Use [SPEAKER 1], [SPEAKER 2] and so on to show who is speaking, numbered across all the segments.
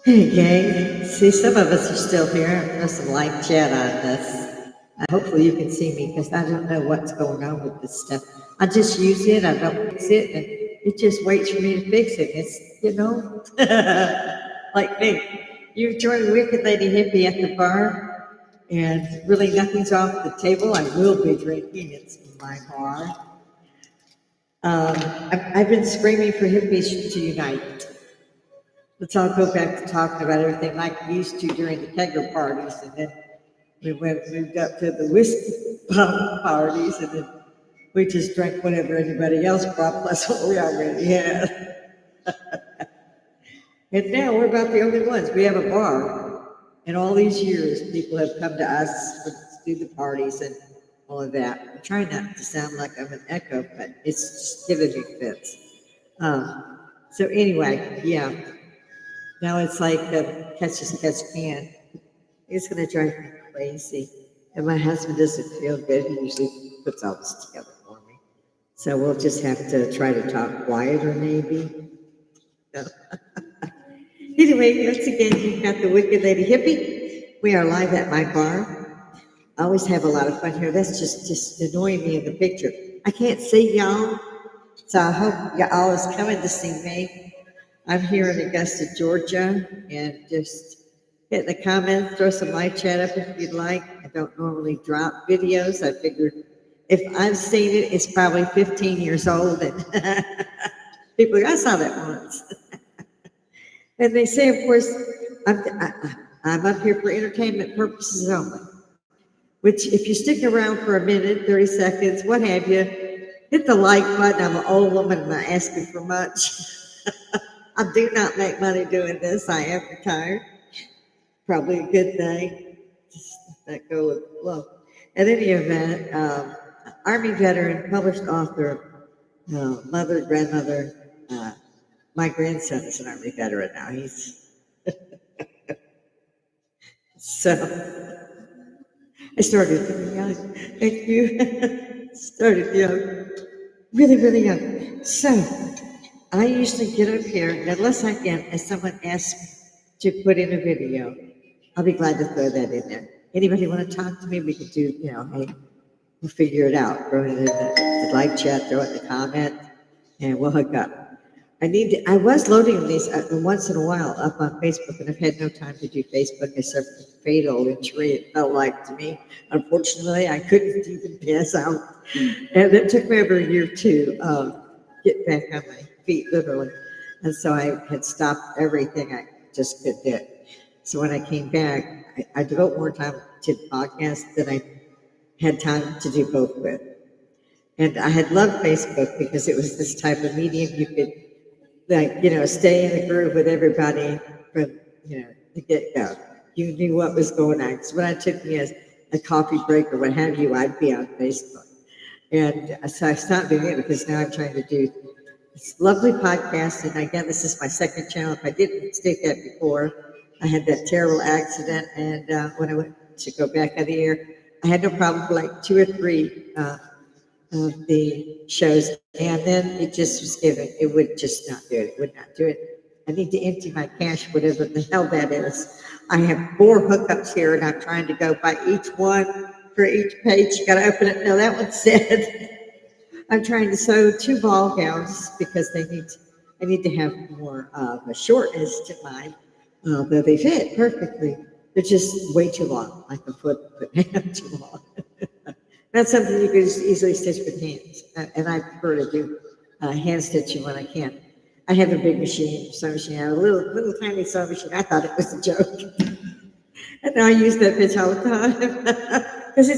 [SPEAKER 1] Hey, gang. See, some of us are still here. There's some live chat on this. Hopefully, you can see me because I don't know what's going on with this stuff. I just use it, I don't fix it, and it just waits for me to fix it. Like me. You joined Wicked Lady Hippie at the bar, and really nothing's off the table. I will be drinking. It's my bar. I've been screaming for hippies to unite. Let's all go back to talking about everything like we used to during the kegger parties, and then moved up to the whiskey bottle parties, and then we just drank whatever anybody else brought, plus what we already had. And now we're about the only ones. We have a bar, and all these years, people have come to us to do the parties and all of that. I'm trying not to sound like I'm an echo, but it's just giving me fits. So anyway, yeah. Now it's like catch as catch can. It's going to drive me crazy. And my husband doesn't feel good. He usually puts all this together for me. So we'll just have to try to talk quieter, maybe. Anyway, once again, you've got the Wicked Lady Hippie. We are live at my bar. I always have a lot of fun here. That's just annoying me in the picture. I can't see y'all, so I hope y'all is coming to see me. I'm here in Augusta, Georgia, and just hit in the comments, throw some live chat up if you'd like. I don't normally drop videos. I figured if I've seen it, it's probably 15 years old, and people go, I saw that once. And they say, of course, I'm up here for entertainment purposes only, which if you stick around for a minute, 30 seconds, what have you, hit the like button. I'm an old woman, I'm not asking for much. I do not make money doing this. I am retired. Probably a good thing. Just let go with the flow. At any event, Army veteran, published author, mother, grandmother. My grandson is an Army veteran now. He's so. I started really young. Thank you. Started young, really, really young. So I usually get up here, and unless I can, if someone asks me to put in a video, I'll be glad to throw that in there. Anybody want to talk to me? We could do, hey, we'll figure it out. Throw it in the live chat, throw it in the comment, and we'll hook up. I was loading these once in a while up on Facebook, and I've had no time to do Facebook except for fatal injury, it felt like to me. Unfortunately, I couldn't even pass out. And it took me over a year to get back on my feet, literally. And so I had stopped everything. I just couldn't do it. So when I came back, I devote more time to the podcast than I had time to do both with. And I had loved Facebook because it was this type of medium you could, stay in a groove with everybody from, the get-go. You knew what was going on. Because when I took me as a coffee break or what have you, I'd be on Facebook. And so I stopped doing it because now I'm trying to do this lovely podcast. And again, this is my second channel. If I didn't state that before, I had that terrible accident. And when I went to go back on the air, I had no problem for like 2 or 3 of the shows. And then it just was given. It would just not do it. It would not do it. I need to empty my cache, whatever the hell that is. I have 4 hookups here, and I'm trying to go by each one for each page. You got to open it. No, that one said. I'm trying to sew 2 ball gowns because I need to have more of a shortness to mine, though they fit perfectly. They're just way too long, like a foot and a half too long. That's something you could just easily stitch with hands, and I prefer to do hand stitching when I can. I have a big machine, sewing machine, a little tiny sewing machine. I thought it was a joke, and now I use that bitch all the time because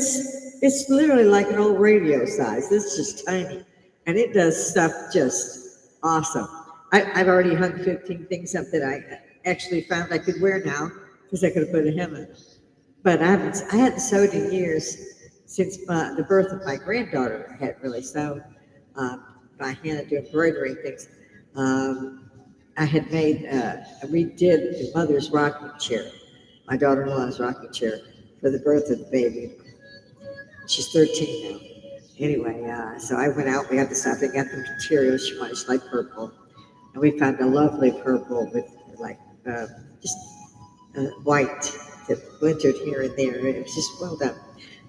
[SPEAKER 1] it's literally like an old radio size. It's just tiny, and it does stuff just awesome. I've already hung 15 things up that I actually found I could wear now because I could have put a hem in. But I hadn't sewed in years since the birth of my granddaughter. I hadn't really sewn by hand to embroidery things. I had redid the mother's rocking chair, my daughter-in-law's rocking chair, for the birth of the baby. She's 13 now. Anyway, so I went out, we got the stuff, I got the materials she wanted, she liked purple. And we found a lovely purple with like just white that glinted here and there. It was just well done.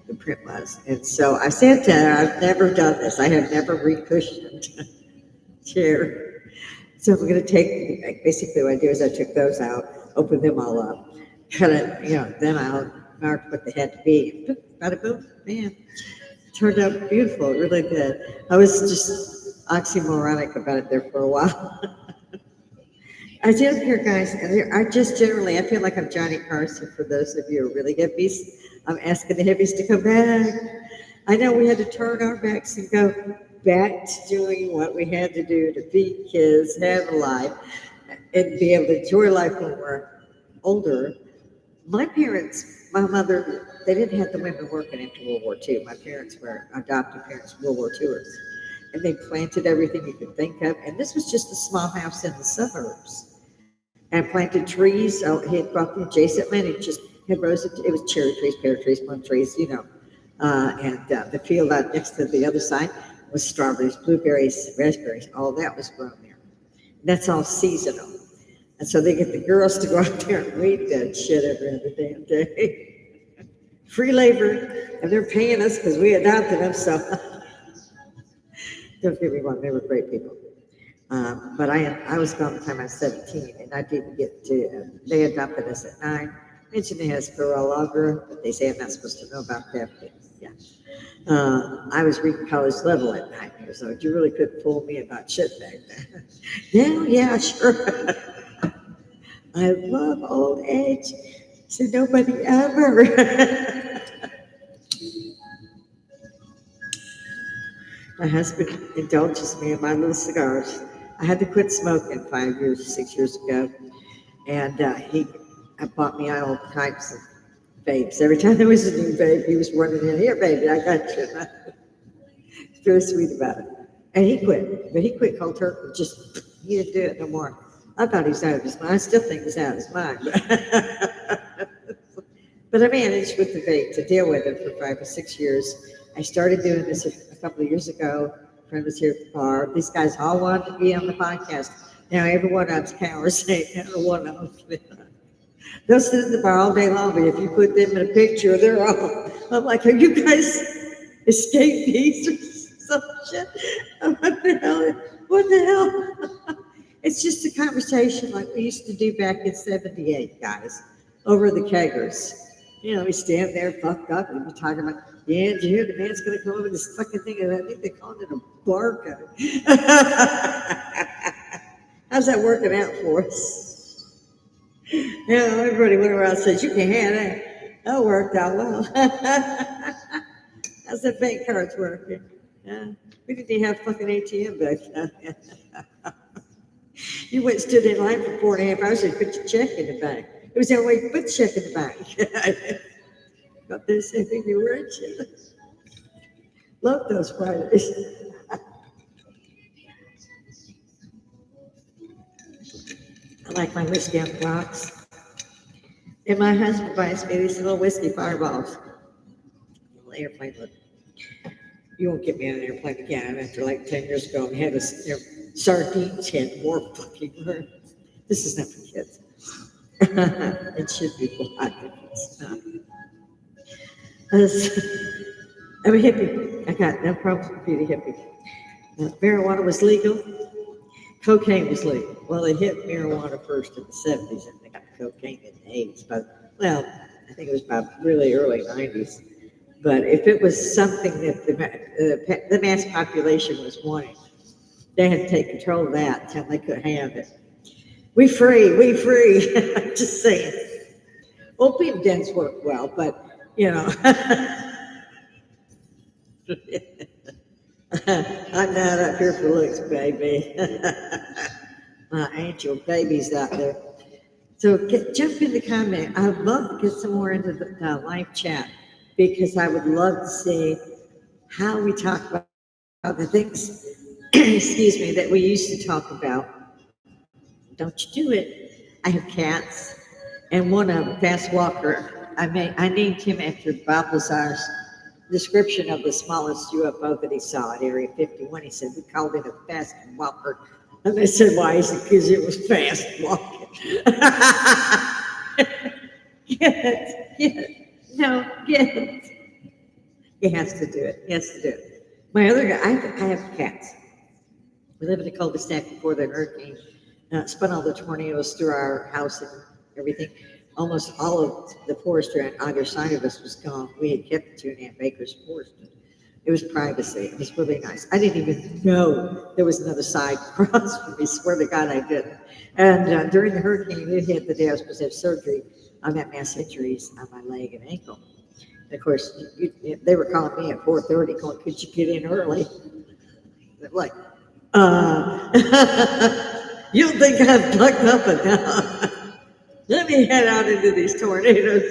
[SPEAKER 1] The print was. And so I said to her, I've never done this. I have never re-cushioned a chair. So I'm going to take, basically what I do is I took those out, opened them all up, cut it, then I'll mark what they had to be. Bada boom, man. Turned out beautiful, it really did. I was just oxymoronic about it there for a while. I did up here, guys, and I just generally, I feel like I'm Johnny Carson for those of you who are really hippies. I'm asking the hippies to come back. I know we had to turn our backs and go back to doing what we had to do to be kids, have a life, and be able to enjoy life when we're older. My parents, my mother, they didn't have the women working after World War II. My parents were adopted parents, World War IIers. And they planted everything you could think of. And this was just a small house in the suburbs. And planted trees. So he had brought the adjacent land. He just had rows of, it was cherry trees, pear trees, plum trees, and the field out next to the other side was strawberries, blueberries, raspberries. All that was grown there. And that's all seasonal. And so they get the girls to go out there and weed that shit every other damn day. Free labor. And they're paying us because we adopted them. So don't get me wrong, they were great people. But I was gone the time I was 17, and I didn't get to, they adopted us at 9. Mentioned it has Ferralagra, but they say I'm not supposed to know about that, but yeah. I was reading college level at 9 years old. You really couldn't fool me about shit back then. Yeah, sure. I love old age. So nobody ever. My husband indulges me in my little cigars. I had to quit smoking 6 years ago, and he bought me all types of vapes. Every time there was a new vape, he was running in, here, baby, I got you. He's very sweet about it. And he quit, but he quit cold turkey. Just, he didn't do it no more. I thought he was out of his mind. I still think he's out of his mind. But I managed with the vape to deal with it for 5 or 6 years. I started doing this a couple of years ago. A friend was here at the bar. These guys all wanted to be on the podcast. Now every one of them's cowards. Every one of them. They'll sit in the bar all day long, but if you put them in a picture, they're all, I'm like, are you guys escapees or some shit? What the hell? What the hell? It's just a conversation like we used to do back in 78, guys, over the keggers. We stand there fucked up and we're talking about, yeah, did you hear the man's going to come over with this fucking thing? And I think they called it a bar cutter. How's that working out for us? Everybody went around and says, you can have that. That worked out well. How's that bank cards working? We didn't even have fucking ATM back then. You went and stood in line for 4.5 hours and put your check in the bank. It was that way you put check in the bank. Got this thing you were in. Love those Fridays. I like my whiskey on the rocks. And my husband buys me these little whiskey fireballs. Little airplane look. You won't get me on an airplane again. After like 10 years ago, we had this sardines had more fucking words. This is not for kids. It should be for hot if it's not. I'm a hippie. I got no problem with being a hippie. Marijuana was legal. Cocaine was legal. Well, they hit marijuana first in the 70s, and they got cocaine in the 80s. But, well, I think it was about really early 90s. But if it was something that the mass population was wanting, they had to take control of that until they could have it. We free. Just saying. Opium dens work well, but, I'm not up here for looks, baby. My angel babies out there. So jump in the comment. I'd love to get some more into the live chat because I would love to see how we talk about the things, excuse me, that we used to talk about. Don't you do it. I have cats, and one of them, Fast Walker, I named him after Bob Lazar's description of the smallest UFO that he saw at Area 51. He said, we called it a fast walker. And they said, why? He said, because it was fast walking. Get it, get it. No, get it. He has to do it. He has to do it. My other guy, I have cats. We live in a cul-de-sac before the hurricane. Spun all the tornadoes through our house and everything. Almost all of the forestry on either side of us was gone. We had kept 2.5 acres forest. It was privacy. It was really nice. I didn't even know there was another side across from me. Swear to God, I didn't. And during the hurricane, it hit the day I was supposed to have surgery. I got mass injuries on my leg and ankle. And of course, they were calling me at 4:30, going, "Could you get in early?" I'm like, uh, you don't think I'm plugged up enough? Let me head out into these tornadoes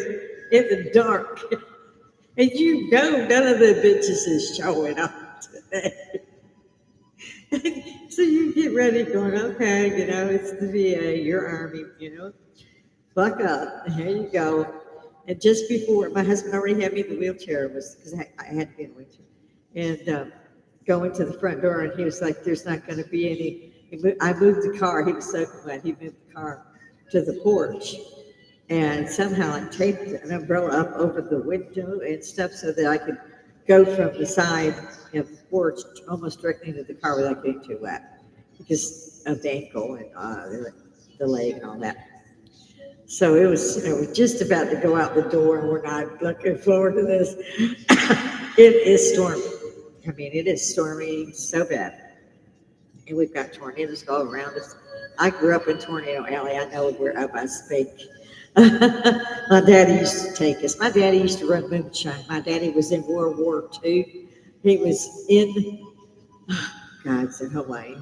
[SPEAKER 1] in the dark. And you know none of the bitches is showing up today. So you get ready going, okay, it's the VA, your Army, buck up, and here you go. And just before, my husband already had me in the wheelchair, because I had to be in a wheelchair, and going to the front door, and he was like, there's not going to be any. I moved the car. He was so glad he moved the car to the porch. And somehow I taped an umbrella up over the window and stuff so that I could go from the side of the porch almost directly into the car without getting too wet because of the ankle and the leg and all that. So it was, we're just about to go out the door and we're not looking forward to this. It is stormy. I mean, it is stormy so bad. And we've got tornadoes all around us. I grew up in Tornado Alley. I know where I speak. My daddy used to take us. My daddy used to run moonshine. My daddy was in World War II. He was in, God's in Hawaii.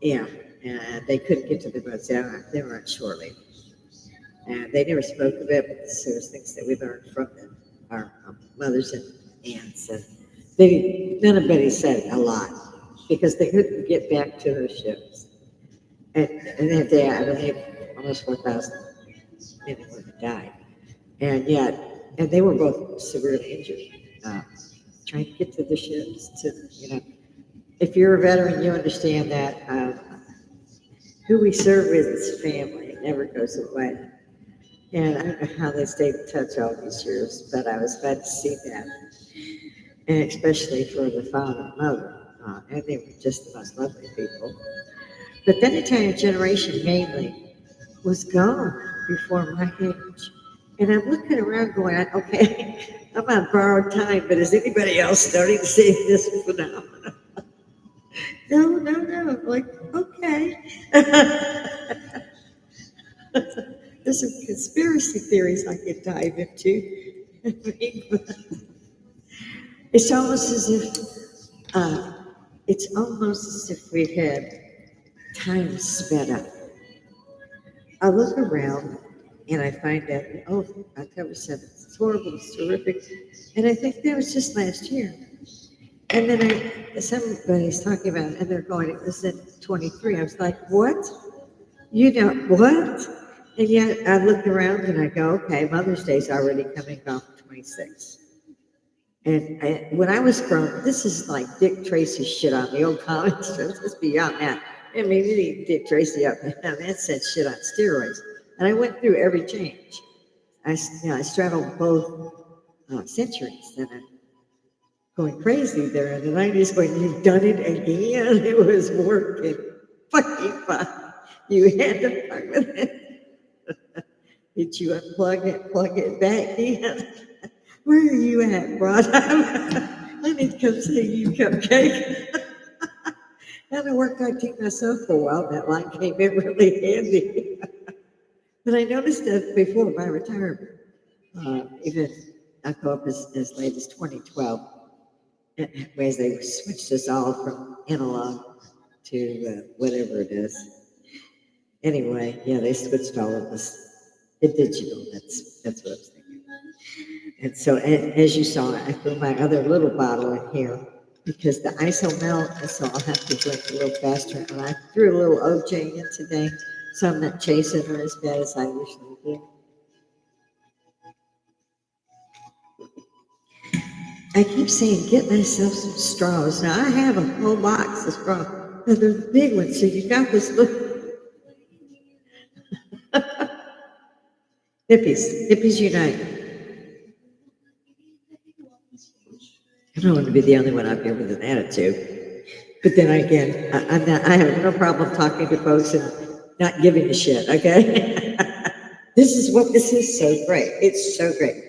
[SPEAKER 1] Yeah, and they couldn't get to the boats. They were on shore leave. And they never spoke of it, but there was things that we learned from them, our mothers and aunts. And none of it said a lot because they couldn't get back to their ships. And that day, I believe almost 4,000 men and women died. And they were both severely injured, trying to get to the ships. If you're a veteran, you understand that who we serve with is family. It never goes away. And I don't know how they stayed in touch all these years, but I was glad to see that. And especially for the father and mother. And they were just the most lovely people. But that entire generation mainly was gone before my age. And I'm looking around going, okay, I'm on borrowed time, but is anybody else starting to see this phenomenon? No. I'm like, okay. There's some conspiracy theories I could dive into. It's almost as if we've had time sped up. I look around and I find that, October 7th, it's horrible, it's terrific. And I think that was just last year. And then somebody's talking about it and they're going, it was at 23. I was like, what? What? And yet I looked around and I go, okay, Mother's Day's already coming off 26. And when I was grown, this is like Dick Tracy shit on the old comic strips. It's beyond that. I mean, you need Dick Tracy up there. That said shit on steroids. And I went through every change. I straddled both centuries. And I'm going crazy there in the 90s going, you've done it again. It was working. Fucking fun. You had to fuck with it. Did you unplug it, plug it back in? Where are you at, brother? I need to come see you, cupcake. And I worked on Team myself for a while. That line came in really handy. But I noticed that before my retirement, even I go up as late as 2012, ways they switched us all from analog to whatever it is. Anyway, they switched all of us to digital. That's what I was thinking. And so, as you saw, I threw my other little bottle in here because the ice will melt, and so I'll have to drink a little faster. And I threw a little OJ in today, so I'm not chasing her as bad as I usually do. I keep saying, get myself some straws. Now, I have a whole box of straws, but they're the big ones, so you got this little. Hippies unite. I don't want to be the only one out there with an attitude. But then again, I'm not, I have no problem talking to folks and not giving a shit, okay? This is what this is so great. It's so great.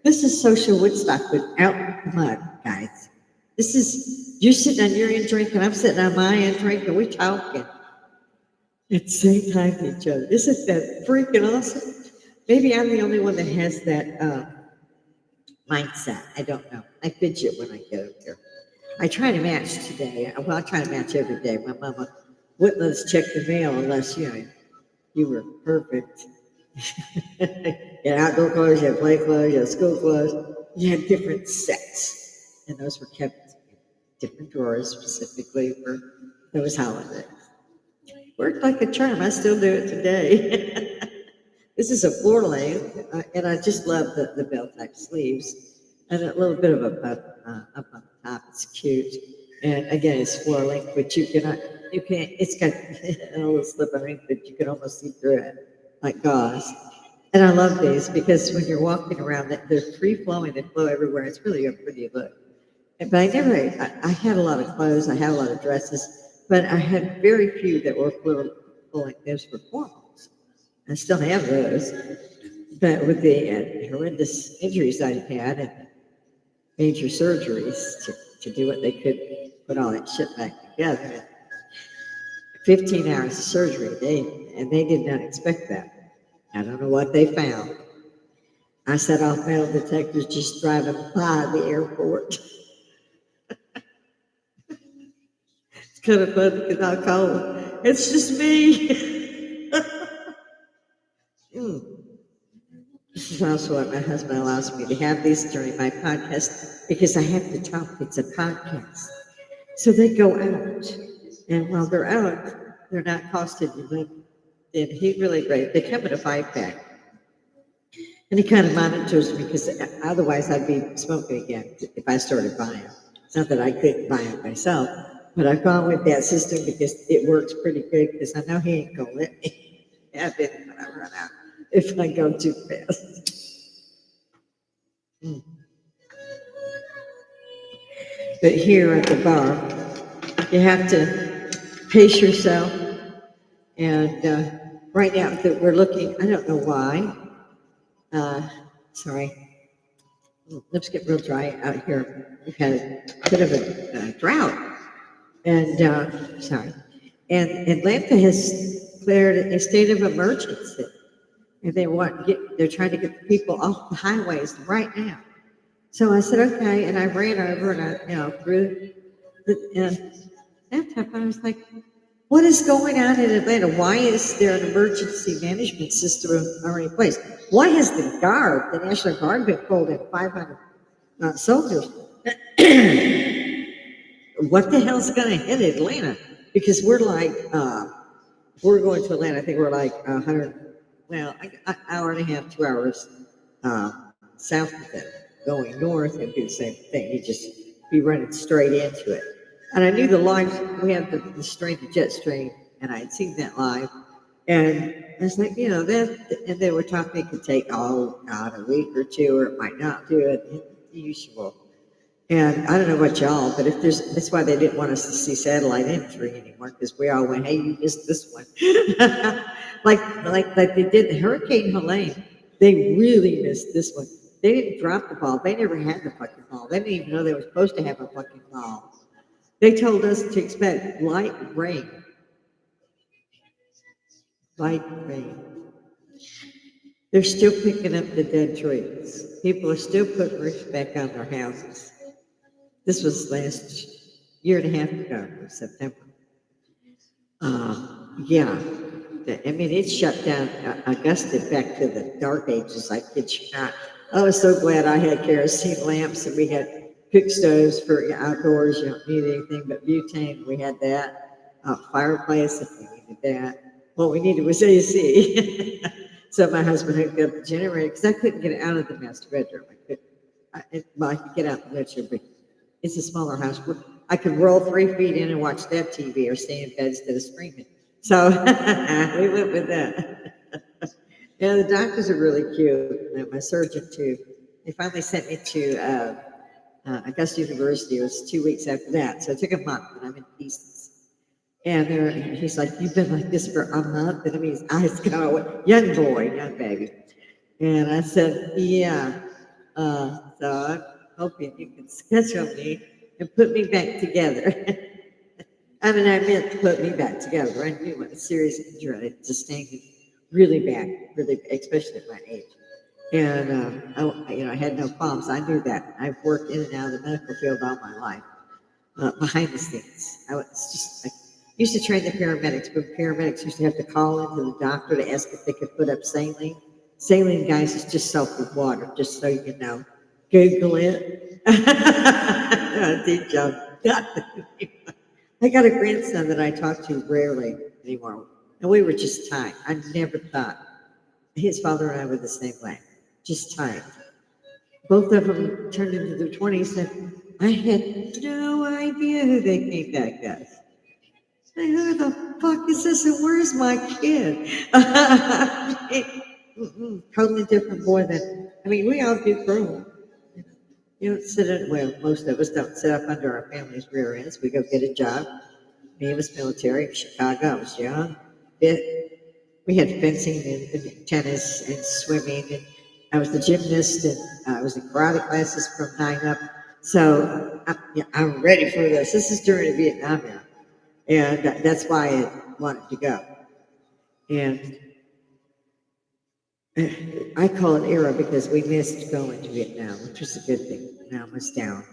[SPEAKER 1] This is social Woodstock without mud, guys. This is, you're sitting on your end drink and I'm sitting on my end drink and we're talking at the same time to each other. Isn't that freaking awesome? Maybe I'm the only one that has that mindset. I don't know. I fidget when I get up here. I try to match today. Well, I try to match every day. My mama wouldn't let us check the mail unless, you were perfect. You had outdoor clothes, you had play clothes, you had school clothes. You had different sets. And those were kept in different drawers specifically for those holidays. Worked like a charm. I still do it today. This is a floor length, and I just love the bell type sleeves and a little bit of a puff up on the top. It's cute, and again, it's floor length, but you can't. It's got a little slip of ink, but you can almost see through it like gauze. And I love these because when you're walking around, they're free flowing. They flow everywhere. It's really a pretty look. But I had a lot of clothes. I had a lot of dresses, but I had very few that were full like those for formals. I still have those, but with the horrendous injuries I had and major surgeries to do what they could, put all that shit back together. 15 hours of surgery, they did not expect that. I don't know what they found. I set off metal detectors just driving by the airport. It's kind of fun because I'll call them. It's just me. This is also what my husband allows me to have these during my podcast because I have to talk. It's a podcast. So they go out. And while they're out, they're not costing you. And he's really great. They come in a 5-pack. And he kind of monitors me because otherwise I'd be smoking again if I started buying. It's not that I couldn't buy it myself, but I've gone with that system because it works pretty good because I know he ain't going to let me have it when I run out if I go too fast. But here at the bar, you have to pace yourself. And right now, that we're looking, I don't know why. Sorry. Lips get real dry out here. We've had a bit of a drought. And sorry. And Atlanta has declared a state of emergency. And they're trying to get the people off the highways right now. So I said, okay, and I ran over and through that time I was like, what is going on in Atlanta? Why is there an emergency management system already in place? Why has the National Guard, been pulled in 500 soldiers? What the hell's going to hit Atlanta? Because we're going to Atlanta. I think we're like 100, an hour and a half, 2 hours south of them. Going north and do the same thing. You just be running straight into it. And I knew we have the jet stream, and I had seen that live. And I was like, and they were talking it could take, a week or two, or it might not do it, the usual. And I don't know about y'all, but that's why they didn't want us to see satellite imagery anymore, because we all went, hey, you missed this one. like they did the Hurricane Helene. They really missed this one. They didn't drop the ball. They never had the fucking ball. They didn't even know they were supposed to have a fucking ball. They told us to expect light rain. Light rain. They're still picking up the dead trees. People are still putting roofs back on their houses. This was last year and a half ago, in September. It shut down Augusta back to the dark ages. I kid you not. I was so glad I had kerosene lamps and we had cook stoves for outdoors. You don't need anything but butane. We had that. Fireplace if we needed that. What we needed was AC. So my husband hooked up the generator because I couldn't get out of the master bedroom. I could get out the bedroom, but it's a smaller house. I could roll 3 feet in and watch that TV or stay in bed instead of screaming. So we went with that. Yeah, the doctors are really cute. And my surgeon too. They finally sent me to Augusta University. It was 2 weeks after that, so it took a month, and I'm in pieces. And he's like, "You've been like this for a month," and I mean, his eyes go, young boy, young baby. And I said, "Yeah." So I'm hoping you can schedule me and put me back together. I mean, I meant to put me back together. I knew what a serious injury I sustained really bad, really, especially at my age. And I had no qualms. I knew that. I've worked in and out of the medical field all my life, behind the scenes. I was just, I used to train the paramedics, but paramedics used to have to call into the doctor to ask if they could put up saline. Saline, guys, is just soap with water, just so you know. Google it. Deep joke. I got a grandson that I talk to rarely anymore, and we were just tight. I never thought his father and I were the same way, just tight. Both of them turned into their 20s, and I had no idea who they came back as. Like, who the fuck is this, and where's my kid? Totally different boy than, I mean, we all do grow up. You don't sit in, well, most of us don't sit up under our family's rear ends. We go get a job. Me was military in Chicago. I was young, fit. We had fencing and tennis and swimming, and I was the gymnast, and I was in karate classes from 9 up. So yeah, I'm ready for this. This is during the Vietnam era, and that's why I wanted to go. And I call it era because we missed going to Vietnam, which was a good thing. Now it's down.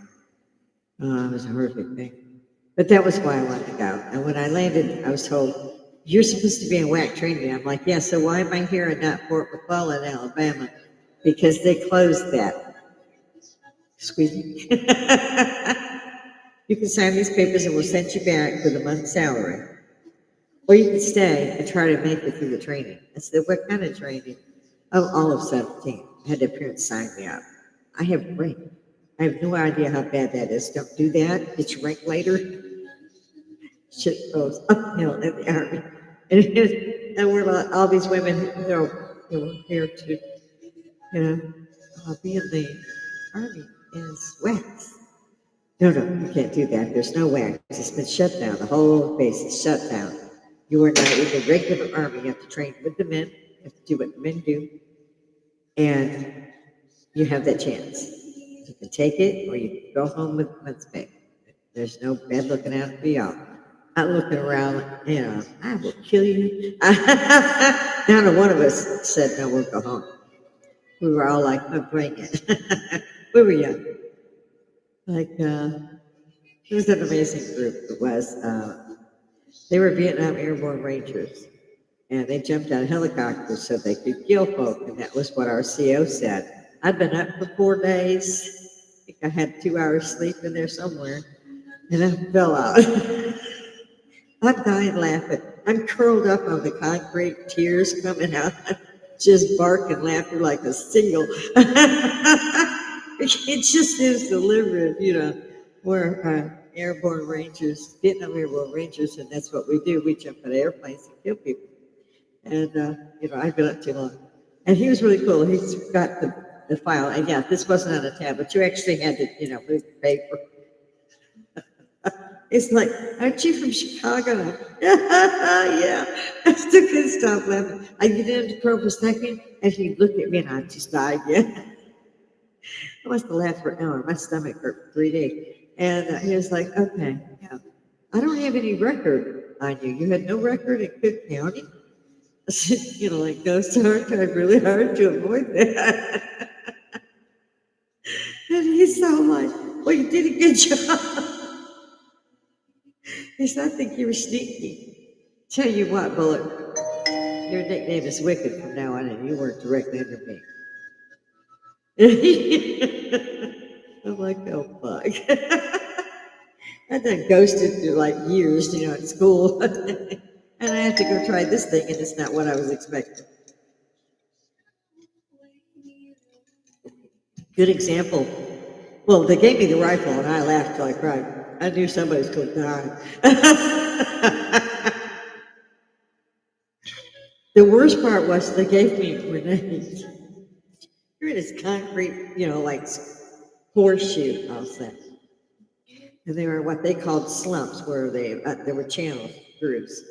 [SPEAKER 1] It was a horrific thing. But that was why I wanted to go. And when I landed, I was told, "You're supposed to be in WAC training." I'm like, "Yeah, so why am I here and not Fort McClellan, Alabama?" Because they closed that. Excuse me. You can sign these papers and we'll send you back with a month's salary. Or you can stay and try to make it through the training. I said, "What kind of training?" Oh, all of 17. I had their parents sign me up. I have rank. I have no idea how bad that is. Don't do that. Get your rank later. Shit goes uphill in the army. And we're like, all these women, they were here to, be in the army is wax. No, no, you can't do that. There's no wax. It's been shut down. The whole base is shut down. You are not in the regular army. You have to train with the men. You have to do what the men do. And you have that chance. You can take it or you can go home with month's pay. There's no bed looking out for y'all. I'm looking around, I will kill you. None of one of us said, "No, we'll go home." We were all like, "Oh, bring it." We were young. Like, it was an amazing group. It was. They were Vietnam Airborne Rangers, and they jumped out of helicopters so they could kill folk, and that was what our CO said. I'd been up for 4 days. I think I had 2 hours sleep in there somewhere, and I fell out. I'm dying laughing. I'm curled up on the concrete, tears coming out, just barking laughing like a seal. It just is delirious, We're airborne rangers, Vietnam Airborne Rangers, and that's what we do. We jump out of airplanes and kill people. And, I've been up too long. And he was really cool. He's got the file. And yeah, this wasn't on a tablet. You actually had to, move the paper. It's like, "Aren't you from Chicago?" Yeah. I still couldn't stop laughing. I get into pro for a second, and he looked at me, and I just died. Yeah. I must have laughed for an hour. My stomach hurt for 3 days. And he was like, "Okay, yeah. I don't have any record on you. You had no record in Cook County?" I said, "No, sir. I tried really hard to avoid that." And he's so like, "Well, you did a good job." He said, "I think you were sneaky." Tell you what, Bullet, your nickname is Wicked from now on, and you work directly under me. I'm like, "Oh, fuck." I've been ghosted for like years, at school. And I have to go try this thing, and it's not what I was expecting. Good example. Well, they gave me the rifle, and I laughed till I cried. I knew somebody's going to die. The worst part was they gave me grenades. You're in this concrete, like horseshoe, I'll say. And they were what they called slumps, where there were channel grooves.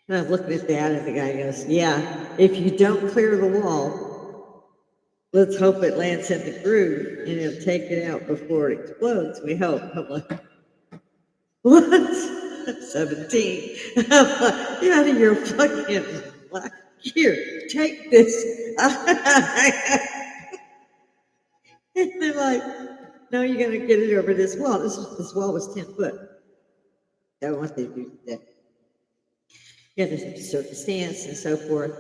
[SPEAKER 1] And I'm looking at that, and the guy goes, "Yeah, if you don't clear the wall, let's hope it lands in the groove and it'll take it out before it explodes. We hope." I'm like, "What?" 17. I'm like, "You're out of your fucking life. Here, take this." And they're like, "No, you got to get it over this wall." This wall was 10 foot. That's what they do today. Yeah, there's circumstance and so forth.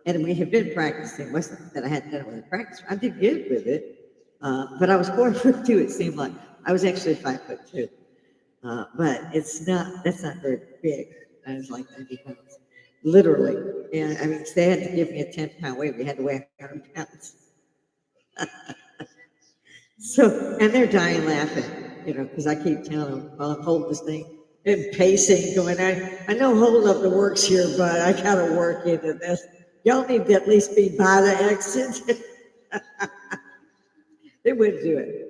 [SPEAKER 1] And we had been practicing. It wasn't that I hadn't done it with a practice. I did good with it. But I was 4'2", it seemed like. I was actually 5'2". But that's not very big. I was like 90 pounds. Literally. And I mean, they had to give me a 10-pound weight. We had to weigh 100 pounds. So, and they're dying laughing, because I keep telling them while I'm holding this thing and pacing, going, I know hold up the works here, but I got to work into this. Y'all need to at least be by the exit. They wouldn't do it.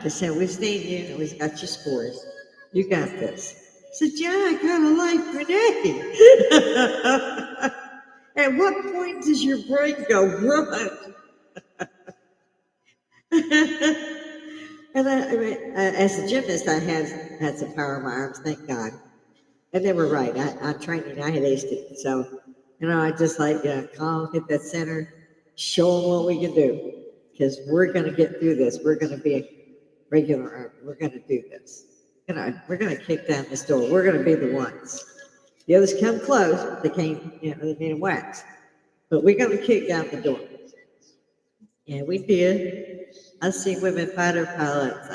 [SPEAKER 1] They said, "We've seen you and we've got your scores. You got this." I said, "Yeah, I got a life grenade." At what point does your brain go, run? And as a gymnast, I had some power in my arms, thank God. And they were right. On training, I had aced it. So, I just like, calm, hit that center, show them what we can do. Because we're going to get through this. We're going to be a regular, we're going to do this. We're going to kick down this door. We're going to be the ones. The others come close. They came, they made them wax. But we're going to kick down the door. And we did. I've seen women fighter pilots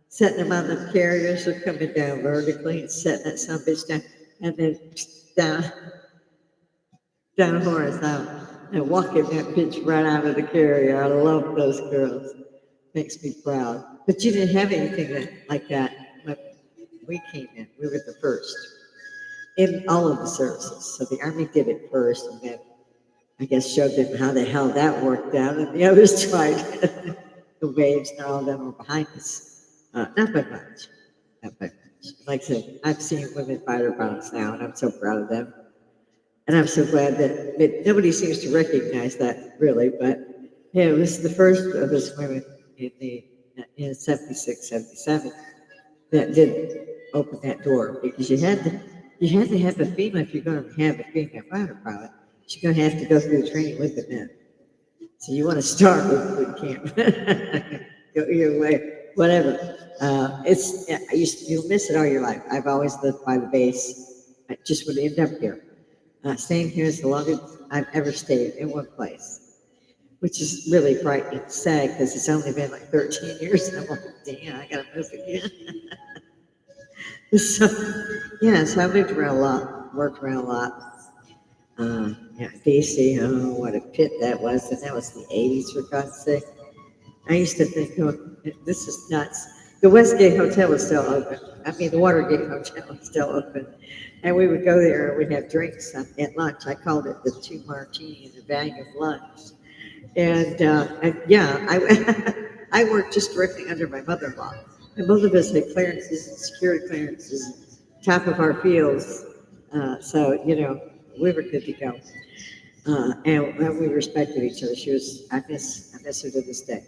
[SPEAKER 1] setting them on the carriers or coming down vertically and setting that some bitch down and then down horizontal and walking that bitch right out of the carrier. I love those girls. Makes me proud. But you didn't have anything like that when we came in. We were the first in all of the services. So the Army did it first, and then I guess showed them how the hell that worked out, and the others tried. The waves and all of them were behind us. Not by much. Not by much. Like I said, I've seen women fighter pilots now, and I'm so proud of them. And I'm so glad that nobody seems to recognize that, really. But yeah, it was the first of us women in 76, 77 that did open that door, because you had to have a female if you're going to have a female fighter pilot. You're going to have to go through the training with the men. So you want to start with boot camp. Go either way, whatever. You'll miss it all your life. I've always lived by the base. I just would end up here. Staying here is the longest I've ever stayed in one place, which is really frightening and sad, because it's only been like 13 years. And I'm like, damn, I got to move again. So, so I moved around a lot, worked around a lot. DC, oh, what a pit that was. And that was the 80s, for God's sake. I used to think, this is nuts. The Westgate Hotel was still open. I mean, the Watergate Hotel was still open. And we would go there and we'd have drinks at lunch. I called it the 2 martini and a bag of lunch. And I worked just directly under my mother-in-law. And both of us had clearances and security clearances, top of our fields. So, we were good to go. And we respected each other. I miss her to this day.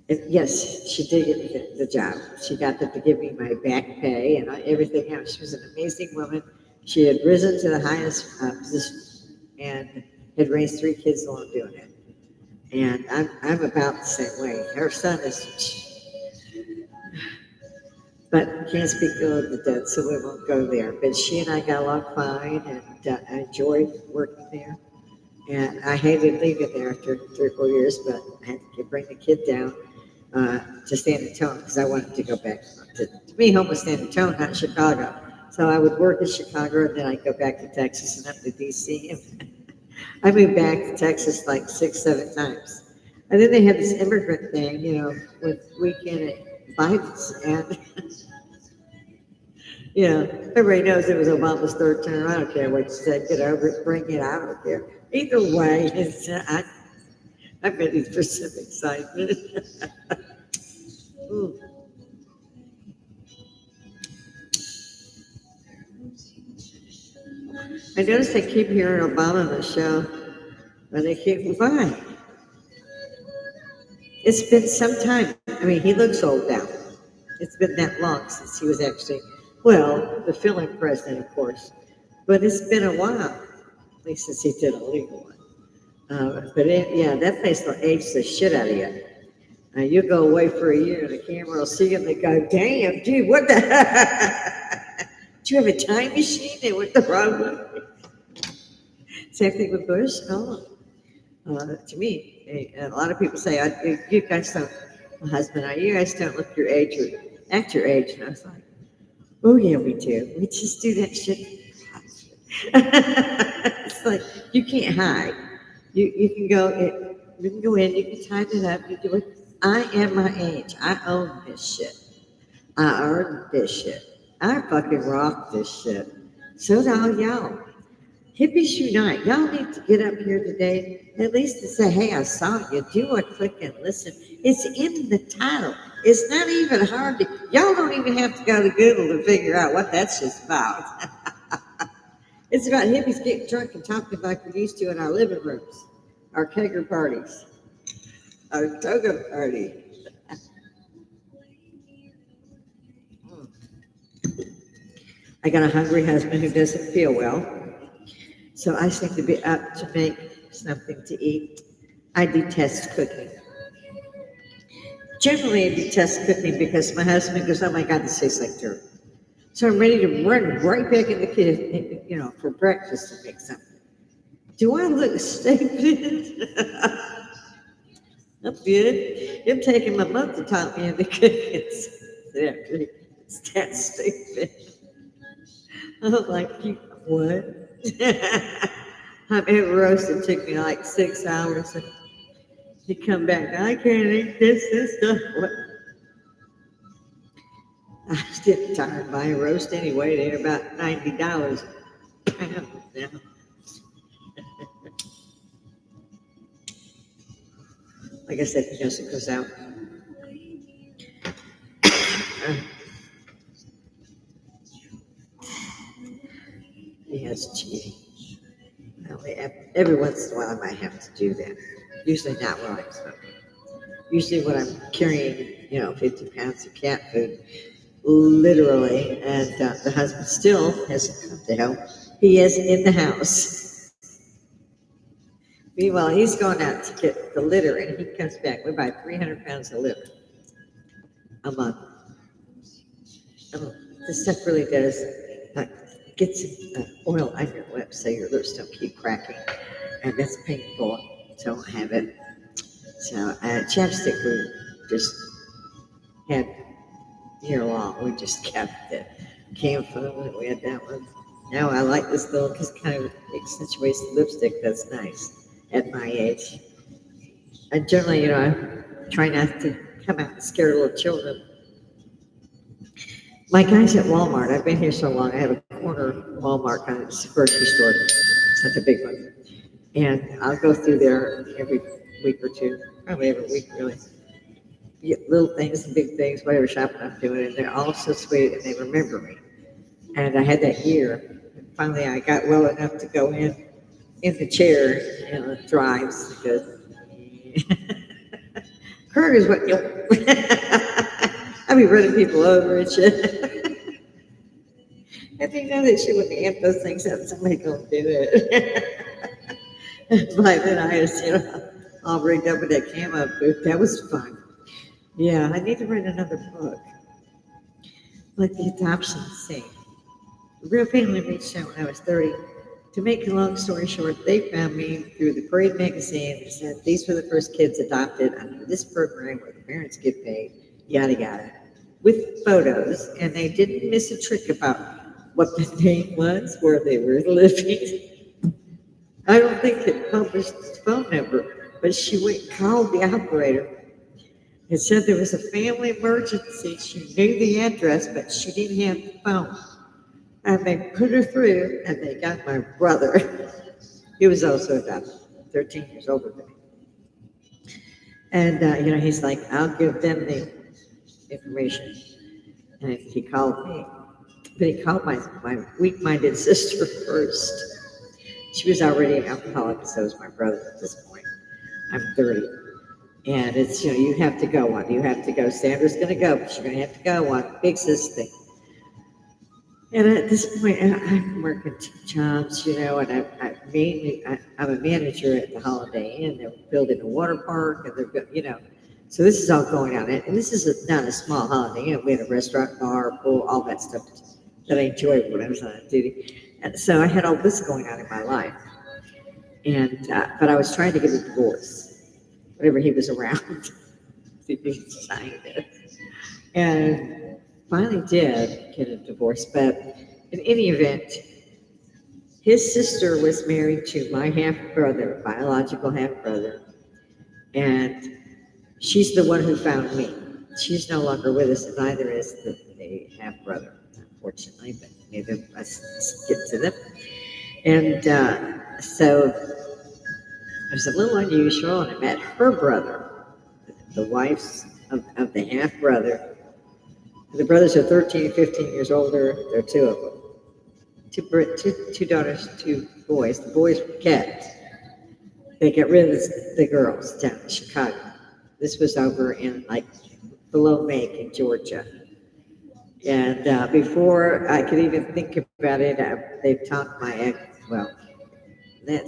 [SPEAKER 1] And yes, she did get me the job. She got them to give me my back pay and everything else. She was an amazing woman. She had risen to the highest position and had raised 3 kids while doing it. And I'm about the same way. Her son is, but can't speak ill of the dead, so we won't go there. But she and I got along fine, and I enjoyed working there. And I hated leaving there after 3 or 4 years, but I had to bring the kid down to San Antonio, because I wanted to go back. To me, home was San Antonio, not Chicago. So I would work in Chicago, and then I'd go back to Texas and up to DC. I moved back to Texas like 6, 7 times. And then they had this immigrant thing, with weekend at Biden's, and You know, everybody knows it was Obama's third term. I don't care what you said. Get over it, bring it. I don't care. Either way, I'm ready for some excitement. Ooh. I noticed they keep hearing Obama on the show, but they keep why? It's been some time. I mean, he looks old now. It's been that long since he was actually, well, the filling president, of course, but it's been a while, at least since he did a legal one. Yeah, that place will age the shit out of you. You go away for a year, and the camera will see you, and they go, "Damn, dude, what the? Do you have a time machine? They went the wrong way." Same thing with Bush. Oh, to me, a lot of people say, "You guys don't." My husband, you guys don't look your age or act your age, and I was like, "Oh yeah, we do. We just do that shit." It's like you can't hide. You can go. You can go in. You can tighten it up. You do it. I am my age. I own this shit. I earned this shit. I fucking rock this shit. So do all y'all. Hippies unite. Y'all need to get up here today, at least to say, "Hey, I saw you." Do a click and listen. It's in the title. It's not even hard to. Y'all don't even have to go to Google to figure out what that's just about. It's about hippies getting drunk and talking like we used to in our living rooms, our kegger parties, our toga party. I got a hungry husband who doesn't feel well, so I seem to be up to make something to eat. I detest cooking. Generally, I detest cooking because my husband goes, "Oh my God, this tastes like dirt." So I'm ready to run right back in the kitchen, for breakfast to make something. Do I look stupid? I'm good. It's taking my mom to taught me how to cook. It's that stupid. I'm like, what? I mean, roasting took me like 6 hours. And he come back, "I can't eat this stuff." What? I was getting tired buying roast anyway. They're about $90 a pound now. Like I said, Joseph goes out. He has cheating. Well, every once in a while, I might have to do that. Usually not while I'm smoking. Usually when I'm carrying, 50 pounds of cat food, literally, and the husband still hasn't come to help. He is in the house. Meanwhile, he's going out to get the litter, and he comes back. We buy 300 pounds of litter a month. Oh, this stuff really does get some oil on your lips so your lips don't keep cracking, and that's painful. Don't have it. So chapstick we just had here long. We just kept it. Came from it. We had that one. Now I like this little because kind of accentuates the lipstick. That's nice at my age. And generally, I try not to come out and scare little children. My guy's at Walmart. I've been here so long. I have a corner Walmart kind of grocery store. It's not the big one. And I'll go through there every week or two, probably every week, really. Get little things and big things, whatever shopping I'm doing, and they're all so sweet and they remember me. And I had that year. And finally, I got well enough to go in the chair, it drives because Kurt is what I be running people over and shit. And they know that shit when they amp those things up, somebody gonna do it. By then I was, all rigged up with that camo booth. That was fun. Yeah, I need to write another book. Like the adoption scene. The real family reached out when I was 30. To make a long story short, they found me through the Parade magazine and said these were the first kids adopted under this program where the parents get paid, yada yada, with photos. And they didn't miss a trick about what the name was, where they were living. I don't think it published his phone number, but she went and called the operator and said there was a family emergency. She knew the address, but she didn't have the phone. And they put her through, and they got my brother. He was also about 13 years older than me. And, he's like, I'll give them the information. And he called me. But he called my weak-minded sister first. She was already an alcoholic, so was my brother at this point. I'm 30. And it's, you have to go on. You have to go. Sandra's going to go, but you're going to have to go on. Fix this thing. And at this point, I'm working two jobs, and I'm a manager at the Holiday Inn. They're building a water park, and so this is all going on. And this is not a small Holiday Inn. We had a restaurant, bar, pool, all that stuff that I enjoyed when I was on duty. And so I had all this going on in my life. And but I was trying to get a divorce whenever he was around. He signed it. And finally did get a divorce, but in any event, his sister was married to my half-brother, biological half-brother, and she's the one who found me. She's no longer with us, and neither is the half-brother, unfortunately, but neither of us get to them. And so it was a little unusual, and I met her brother, the wife's of the half-brother. The brothers are 13 and 15 years older. There are two of them. Two daughters, two boys. The boys were kept. They got rid of the girls down in Chicago. This was over in below Macon, Georgia. And before I could even think about it, they talked that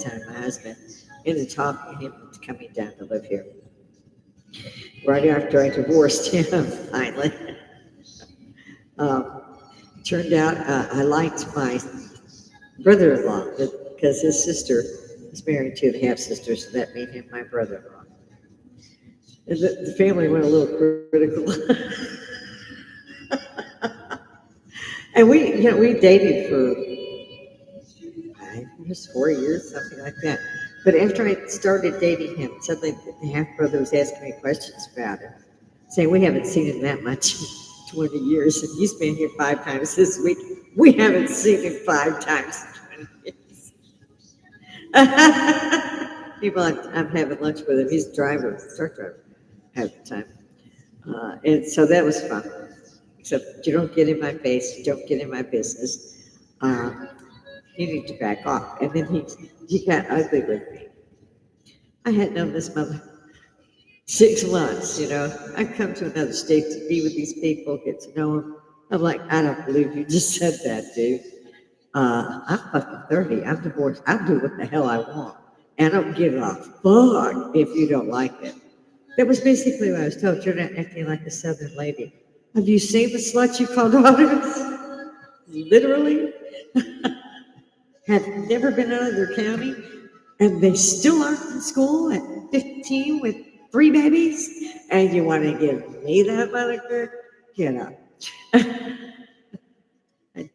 [SPEAKER 1] time my husband, into talking him into coming down to live here. Right after I divorced him, finally. Turned out I liked my brother-in-law because his sister was married to the half-sister, so that made him my brother-in-law. And the family went a little critical. And we dated for 5 years, 4 years, something like that. But after I started dating him, suddenly the half-brother was asking me questions about it, saying, we haven't seen him that much. 20 years, and he's been here 5 times this week. We haven't seen him 5 times in 20 years. People, I'm having lunch with him. He's a truck driver half the time. And so that was fun. Except you don't get in my face, you don't get in my business. You need to back off. And then he got ugly with me. I had known this mother 6 months, I come to another state to be with these people, get to know them. I'm like, I don't believe you just said that, dude. I'm fucking 30. I'm divorced. I'll do what the hell I want. And I don't give a fuck if you don't like it. That was basically what I was told. You're not acting like a Southern lady. Have you seen the sluts you call daughters? Literally. Have never been out of their county. And they still aren't in school at 15 with 3 babies, and you want to give me that moniker? Get up. I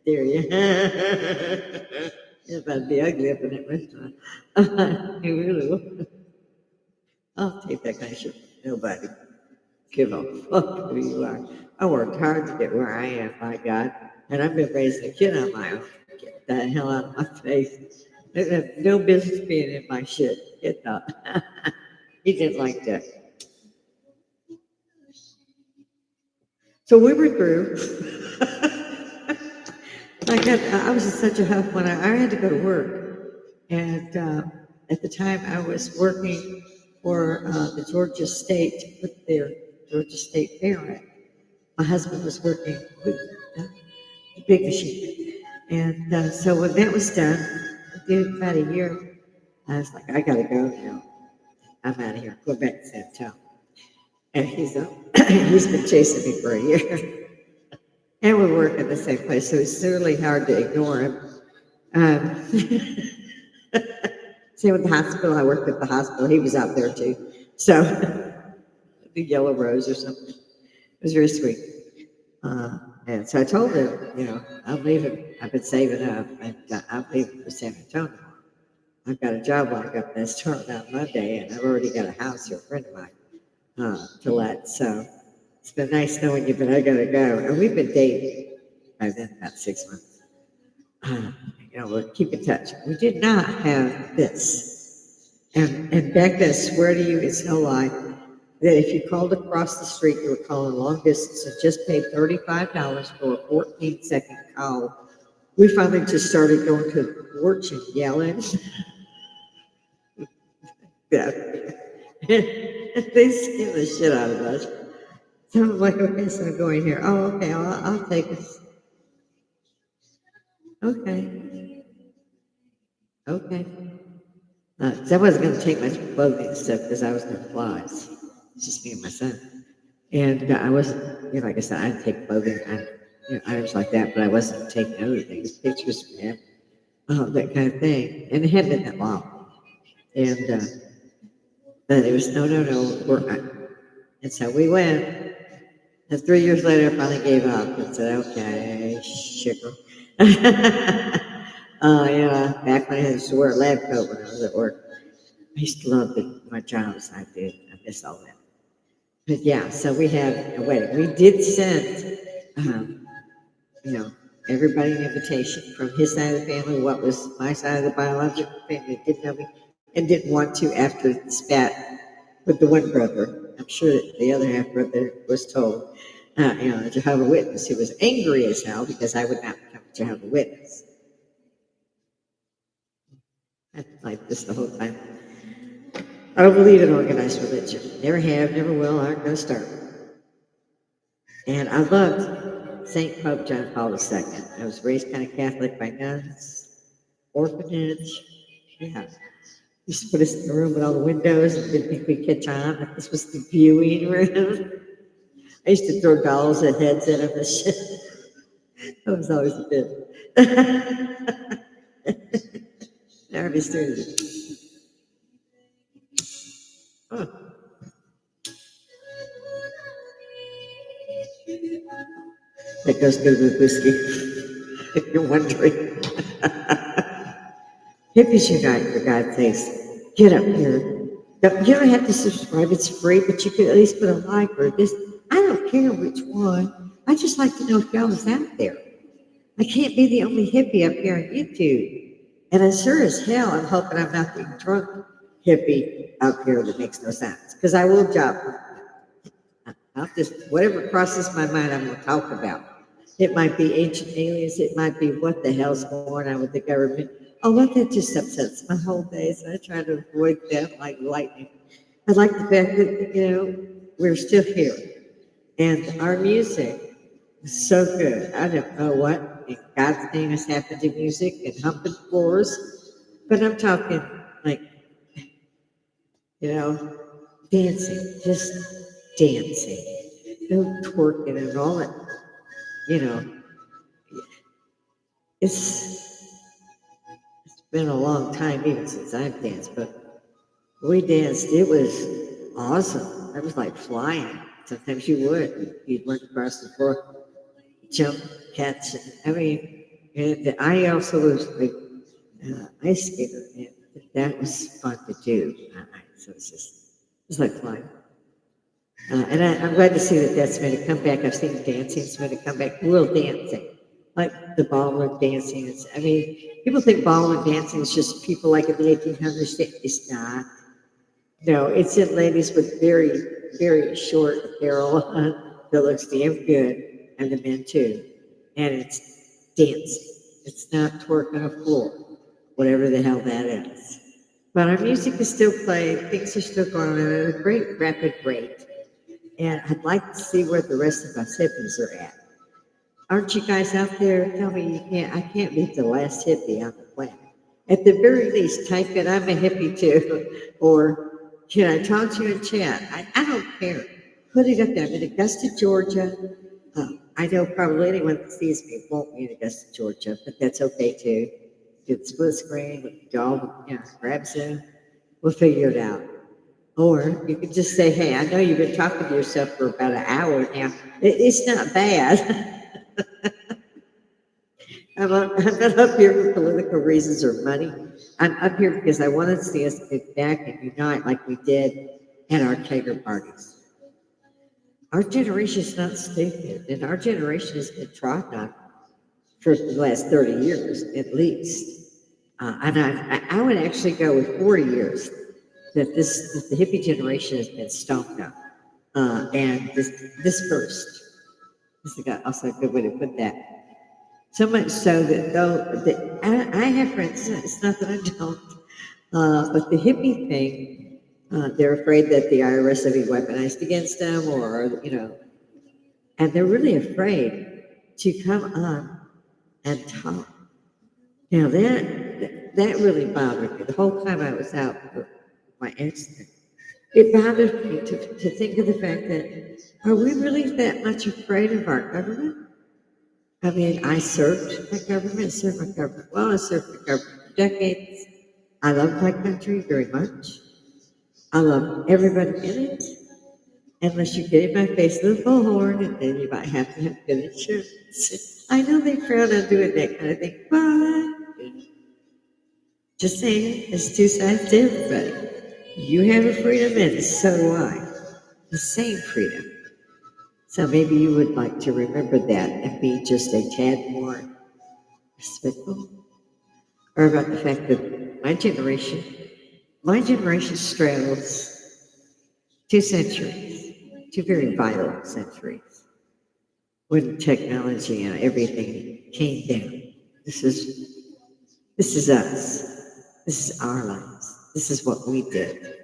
[SPEAKER 1] dare you. It's about to be ugly up in that restaurant. You really will. I'll take that kind of shit. Nobody give a fuck who you are. I worked hard to get where I am, my God, and I've been raising a kid on my own. Get the hell out of my face. They have no business being in my shit. Get up. He didn't like that. So we were through. I was in such a huff when I had to go to work. And at the time I was working for the Georgia State, with their Georgia State Fair. My husband was working with the big machine. And so when that was done, I did about a year, I was like, I gotta go now. I'm out of here. Go back to San Antonio. And he's been chasing me for a year. And we work in the same place, so it's really hard to ignore him. Same with the hospital. I worked at the hospital. He was out there too. So the Yellow Rose or something. It was very sweet. And so I told him, I'm leaving. I've been saving up, and I'm leaving for San Antonio. I've got a job lined up that's starting on Monday, and I've already got a house here, a friend of mine, to let. So it's been nice knowing you, but I gotta go. And we've been dating by then about 6 months. uh, we'll keep in touch. We did not have this. And back then, I swear to you, it's no lie, that if you called across the street, you were calling long distance and just paid $35 for a 14-second call. We finally just started going to the porch and yelling. Yeah. They scared the shit out of us. So I'm like, okay, so I'm going here. Oh, okay, I'll take this. Okay, okay. 'Cause I wasn't going to take my clothing and stuff because I was going to fly. It's just me and my son. And I wasn't, like I said, I didn't take clothing and items like that, but I wasn't taking other things, pictures of him, that kind of thing. And it hadn't been that long. And but it was no, no, no. And so we went. And 3 years later, I finally gave up and said, okay, sugar. Back when I used to wear a lab coat when I was at work. I used to love my jobs. I did. I miss all that. But yeah, so we had a wedding. We did send, um, you know, everybody an invitation from his side of the family, what was my side of the biological family that didn't know me and didn't want to after the spat with the one brother. I'm sure that the other half brother was told, a Jehovah's Witness who was angry as hell because I would not become a Jehovah's Witness. I like this the whole time. I don't believe in organized religion. Never have, never will, aren't going to start. And I loved St. Pope John Paul II. I was raised kind of Catholic by nuns, orphanage. Yeah. Used to put us in the room with all the windows and didn't think we'd catch on. That this was the viewing room. I used to throw dolls and heads at them and shit. That was always a bit. Never started it. Oh. That goes good with whiskey, if you're wondering. Hippy's your guy, for God's sakes. Get up here. You don't have to subscribe, it's free, but you could at least put a like or this. I don't care which one. I just like to know if y'all is out there. I can't be the only hippie up here on YouTube. And I sure as hell I'm hoping I'm not the drunk hippie out here that makes no sense. Because I will jump. I'll just, whatever crosses my mind, I'm going to talk about. It might be ancient aliens. It might be what the hell's going on with the government. Oh, well, that just upsets my whole day. So I try to avoid that like lightning. I like the fact that, we're still here. And our music is so good. I don't know what in God's name has happened to music and humping floors, but I'm talking like, dancing, just dancing. No twerking and all that, you know. It's been a long time even since I've danced, but we danced. It was awesome. I was like flying. Sometimes you would. You'd run across the floor, jump, catch. I mean, and I also was like ice skater, and that was fun to do. So it's like flying. And I'm glad to see that that's made a comeback. I've seen dancing's made a comeback, real dancing, like the ballroom dancing. I mean, people think ballroom dancing is just people like in the 1800s. It's not. No, it's in ladies with very, very short apparel that looks damn good, and the men too. And it's dancing. It's not twerk on a floor, whatever the hell that is. But our music is still played. Things are still going on at a great rapid rate. And I'd like to see where the rest of us hippies are at. Aren't you guys out there? Tell me I can't be the last hippie on the planet. At the very least, type in, I'm a hippie too. Or can I talk to you in chat? I don't care. Put it up there. I'm in Augusta, Georgia. I know probably anyone that sees me won't be in Augusta, Georgia, but that's okay too. Do the split screen with the dog, grab Zoom. We'll figure it out. Or you could just say, hey, I know you've been talking to yourself for about an hour now. It's not bad. I'm not up here for political reasons or money. I'm up here because I want to see us get back and unite like we did at our Tater parties. Our generation is not stupid, and our generation has been trodden on for the last 30 years at least. And I would actually go with 40 years that the hippie generation has been stomped out. And this first is also a good way to put that. So much so that I have friends, it's not that I don't, but the hippie thing, they're afraid that the IRS will be weaponized against them, or, and they're really afraid to come on and talk. Now that really bothered me the whole time I was out for my accident. It bothered me to think of the fact that, are we really that much afraid of our government? I mean, I served my government well. I served my government for decades. I love my country very much. I love everybody in it, unless you get in my face with a bullhorn, and then you might have to have good insurance. I know they frown on doing that kind of thing, but just saying, there's two sides to everybody. You have a freedom, and so do I. The same freedom. So maybe you would like to remember that and be just a tad more respectful. Or about the fact that my generation straddles 2 centuries, 2 very vital centuries, when technology and everything came down. This is us. This is our lives. This is what we did.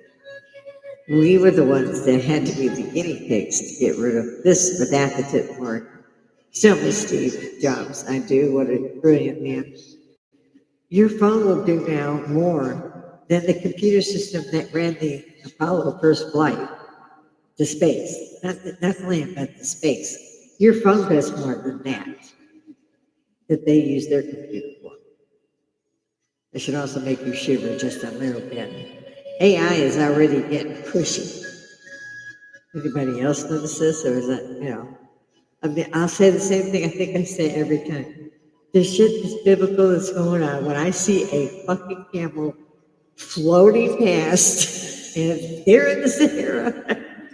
[SPEAKER 1] We were the ones that had to be the guinea pigs to get rid of this or that didn't work. So me Steve Jobs, I do. What a brilliant man. Your phone will do now more than the computer system that ran the Apollo first flight to space. Not the land, but the space. Your phone does more than that they use their computer for. It should also make you shiver just a little bit. AI is already getting pushy. Anybody else notice this, or is that, I mean, I'll say the same thing I think I say every time. The shit that's biblical that's going on, when I see a fucking camel floating past, and they're in the Sahara,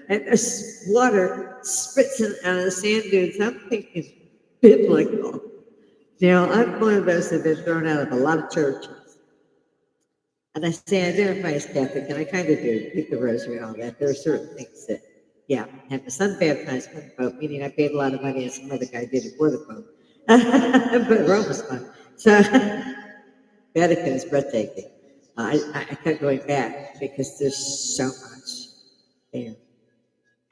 [SPEAKER 1] and there's water spritzing out of the sand dunes, I'm thinking biblical. Now, I'm one of those that have been thrown out of a lot of churches. And I say I identify as Catholic, and I kind of do, keep the rosary and all that. There are certain things that, yeah, have my son baptized by the Pope, meaning I paid a lot of money and some other guy did it for the Pope. But Rome was fun. So, Vatican is breathtaking. I kept going back because there's so much there.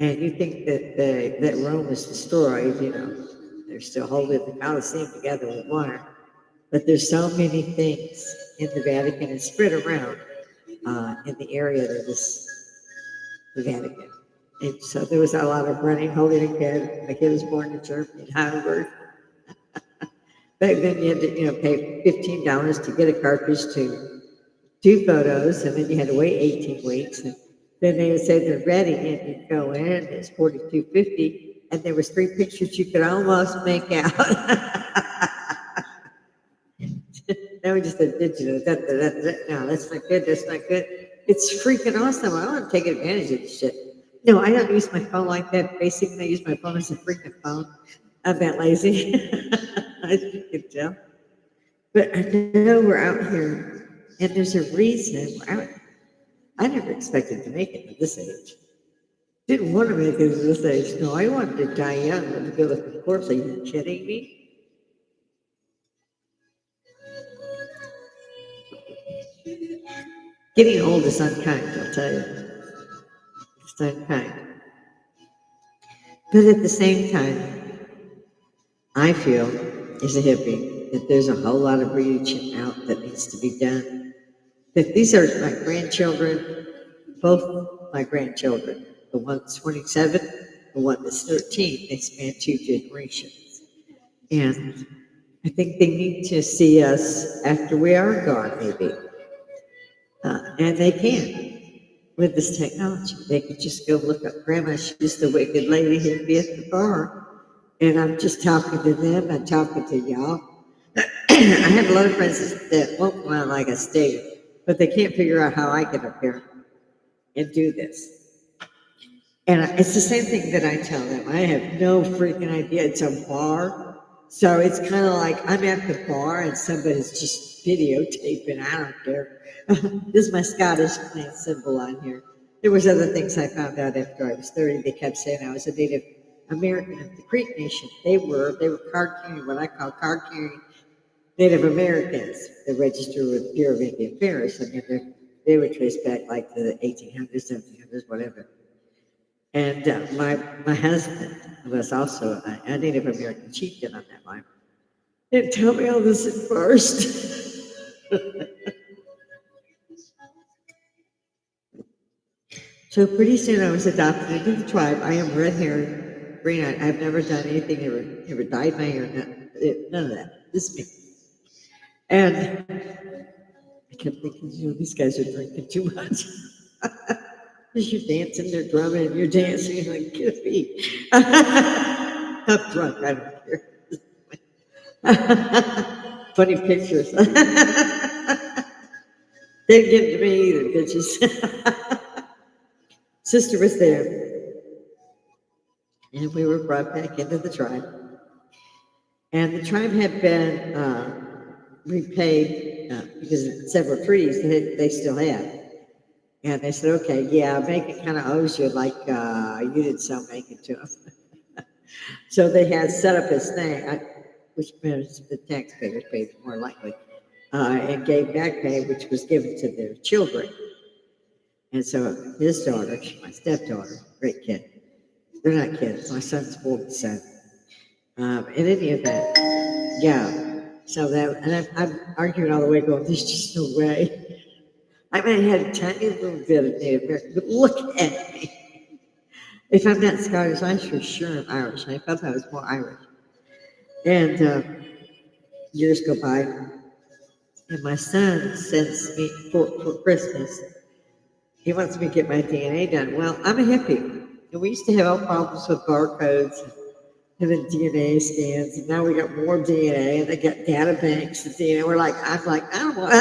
[SPEAKER 1] And you think that Rome was destroyed, they're still holding the Colosseum together with water. But there's so many things in the Vatican and spread around in the area that is the Vatican. And so there was a lot of running, holding a kid. My kid was born in Germany, in Heidelberg. Back then you had to, pay $15 to get a cartridge to do photos, and then you had to wait 18 weeks. And then they would say they're ready, and you'd go in, and it's $42.50, and there was 3 pictures you could almost make out. Now we just said digital. No, that's not good. That's not good. It's freaking awesome. I want to take advantage of this shit. No, I don't use my phone like that. Basically, I use my phone as a freaking phone. I'm that lazy. As you can tell. But I know we're out here, and there's a reason. I never expected to make it at this age. Didn't want to make it at this age. No, I wanted to die young with a good looking corpse. Are you kidding me? Getting old is unkind, I'll tell you. It's unkind. But at the same time, I feel, as a hippie, that there's a whole lot of reaching out that needs to be done. That these are my grandchildren, both my grandchildren. The one that's 27, the one that's 13, they span 2 generations. And I think they need to see us after we are gone, maybe. And they can with this technology. They could just go look up Grandma. She's the wicked lady hippie at the bar. And I'm just talking to them. I'm talking to y'all. I have a lot of friends that won't come out like I stay, but they can't figure out how I get up here and do this. And it's the same thing that I tell them. I have no freaking idea. It's a bar So it's kind of like I'm at the bar and somebody's just videotaping. I don't care. This is my Scottish clan symbol on here. There was other things I found out after I was 30. They kept saying I was a Native American of the Creek Nation. They were card carrying, what I call card carrying Native Americans. They registered with the Bureau of Indian Affairs. I mean, they were traced back like to the 1800s, 1700s, whatever. And my husband was also a Native American chieftain on that line. Didn't tell me all this at first. So pretty soon I was adopted into the tribe. I am red haired, green eyed. I've never done anything, never dyed my hair, none of that. This is me. And I kept thinking, these guys are drinking too much. Because you're dancing, they're drumming, and you're dancing, you're like, get a beat. I'm drunk, I don't care. Funny pictures. Didn't get to me either, bitches. Sister was there, and we were brought back into the tribe. And the tribe had been repaid because of several treaties they still had. And they said, okay, yeah, Macon kind of owes you, like you didn't sell Macon to him. So they had set up this thing, which means the taxpayers paid more likely, and gave back pay, which was given to their children. And so his daughter, my stepdaughter, great kid. They're not kids. My son's 47. In any event, yeah. So that, and I'm arguing all the way, going, there's just no way. I might have had a tiny little bit of Native American, but look at me. If I'm not Scottish, I for sure am Irish. I felt I was more Irish. And years go by, and my son sends me for Christmas. He wants me to get my DNA done. Well, I'm a hippie, and we used to have all problems with barcodes and then DNA scans, and now we got more DNA, and they got data banks of DNA. I'm like, I don't want.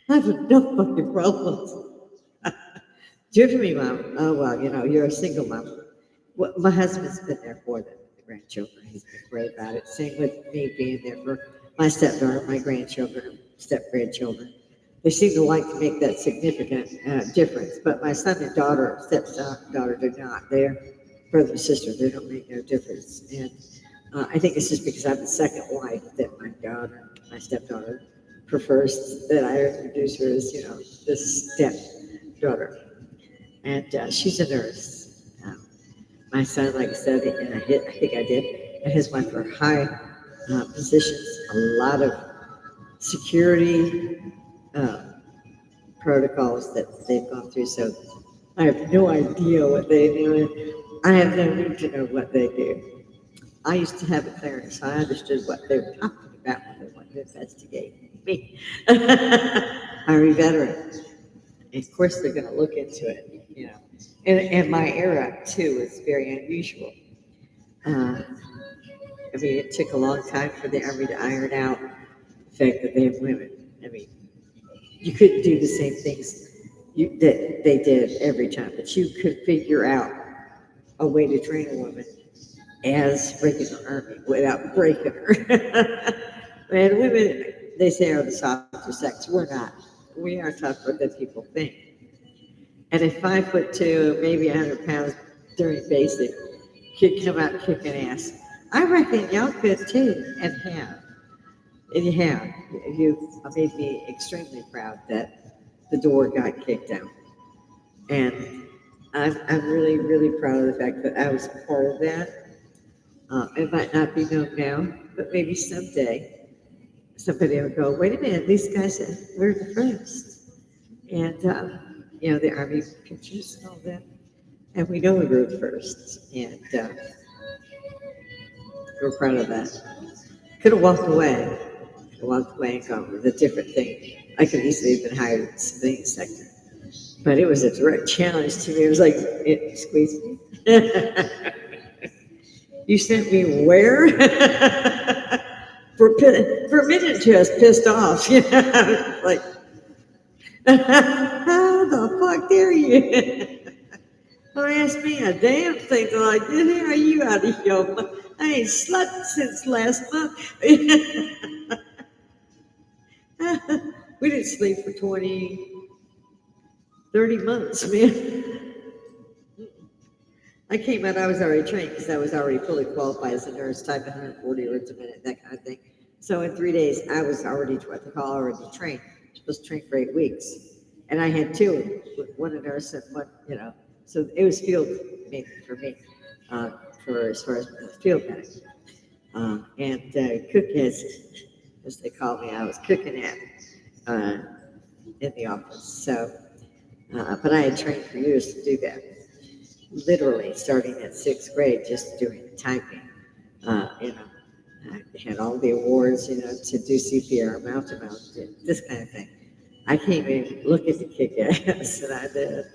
[SPEAKER 1] I have enough fucking problems. Do it for me, Mom. Oh, well, you're a single mom. Well, my husband's been there for the grandchildren. He's been great about it. Same with me being there for my stepdaughter, my grandchildren, step-grandchildren. They seem to like to make that significant difference. But my son and daughter, stepdaughter, do not. They're brother and sister. They don't make no difference. And I think it's just because I'm the second wife that my stepdaughter, prefers that I introduce her as, this stepdaughter. And she's a nurse. My son, like I said, and I think I did, and his wife are high positions, a lot of security protocols that they've gone through. So I have no idea what they do. I have no need to know what they do. I used to have a clearance, so I understood what they were talking about when they wanted to investigate me. I'm a veteran. And of course, they're going to look into it, And my era, too, is very unusual. It took a long time for the Army to iron out the fact that they have women. You couldn't do the same things that they did every time, but you could figure out a way to train a woman as regular Army without breaking her. And women, they say, are the softer sex. We're not. We are tougher than people think. And at 5'2", maybe 100 pounds during basic, could come out kicking ass. I reckon y'all could too, and have. And you have. You've made me extremely proud that the door got kicked out. And I'm really, really proud of the fact that I was part of that. It might not be known now, but maybe someday somebody will go, wait a minute, these guys were the first. And, the Army pictures and all that. And we know we were the first. And we're proud of that. Could have walked away. And gone with a different thing. I could easily have been hired in the civilian sector. But it was a direct challenge to me. It was like, it squeezed me. You sent me where? For a minute, just pissed off. Like, how the fuck dare you? Don't ask me a damn thing till I get here. Are you out of your mind? I ain't slept since last month. We didn't sleep for 20, 30 months, man. I came out, I was already trained because I was already fully qualified as a nurse, type 140 words a minute, that kind of thing. So in 3 days, I was already what they call already trained. I was supposed to train for 8 weeks. And I had two, one a nurse and one, so it was field mainly for me, for as far as field medic. And cook as they call me, I was cooking at in the office. So, but I had trained for years to do that. Literally starting at sixth grade, just doing typing. I had all the awards, to do CPR, mouth to mouth, this kind of thing. I came in looking to kick ass, and I did.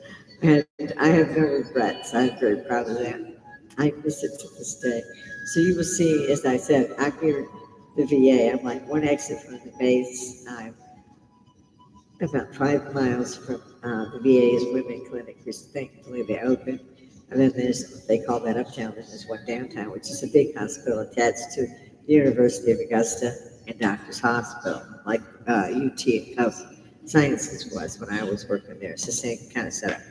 [SPEAKER 1] And I have no regrets. I'm very proud of that. I miss it to this day. So you will see, as I said, I'm near the VA. I'm like one exit from the base. I'm about 5 miles from the VA's women clinic, which thankfully they opened. And then they call that uptown, and there's one downtown, which is a big hospital attached to the University of Augusta and Doctors Hospital, like UT Health Sciences was when I was working there. It's the same kind of setup.